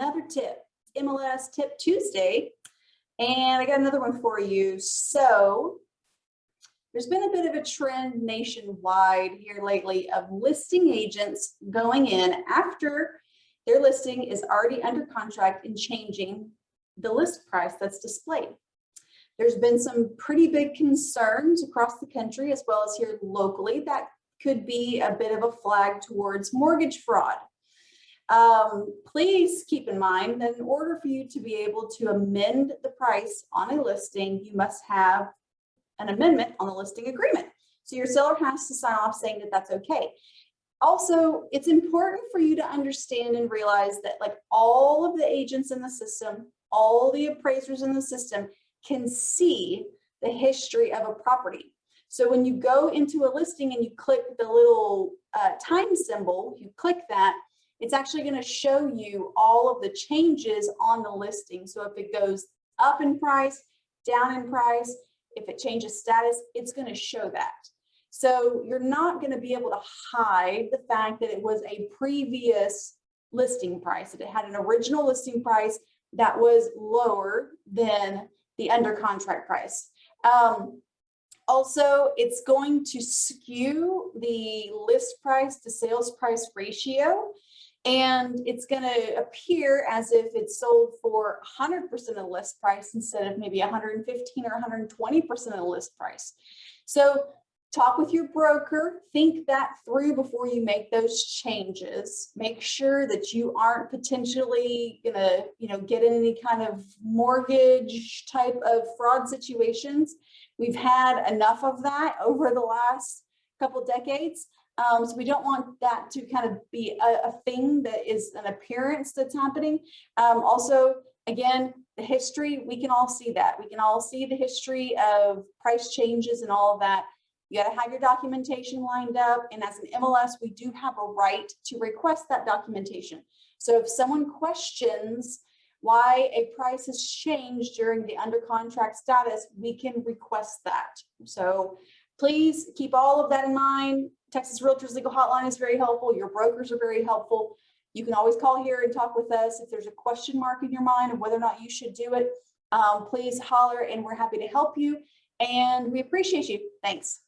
another tip, MLS Tip Tuesday, and I got another one for you. So there's been a bit of a trend nationwide here lately of listing agents going in after their listing is already under contract and changing the list price that's displayed. There's been some pretty big concerns across the country as well as here locally that could be a bit of a flag towards mortgage fraud. Please keep in mind that in order for you to be able to amend the price on a listing, you must have an amendment on the listing agreement. So your seller has to sign off saying that that's okay. Also, it's important for you to understand and realize that like all of the agents in the system, all the appraisers in the system can see the history of a property. So when you go into a listing and you click the little time symbol, you click that, it's actually going to show you all of the changes on the listing. So if it goes up in price, down in price, if it changes status, it's going to show that. So you're not going to be able to hide the fact that it was a previous listing price, that it had an original listing price that was lower than the under contract price. Also, it's going to skew the list price to sales price ratio, and it's going to appear as if it's sold for 100% of the list price instead of maybe 115 or 120% of the list price. So talk with your broker, think that through before you make those changes. Make sure that you aren't potentially gonna, get in any kind of mortgage type of fraud situations. We've had enough of that over the last couple decades. So we don't want that to kind of be a thing that is an appearance that's happening. Also, again, the history, we can all see that. We can all see the history of price changes and all of that. You got to have your documentation lined up. And as an MLS, we do have a right to request that documentation. So if someone questions why a price has changed during the under contract status, we can request that. So please keep all of that in mind. Texas Realtors Legal Hotline is very helpful. Your brokers are very helpful. You can always call here and talk with us. If there's a question mark in your mind of whether or not you should do it, please holler and we're happy to help you. And we appreciate you. Thanks.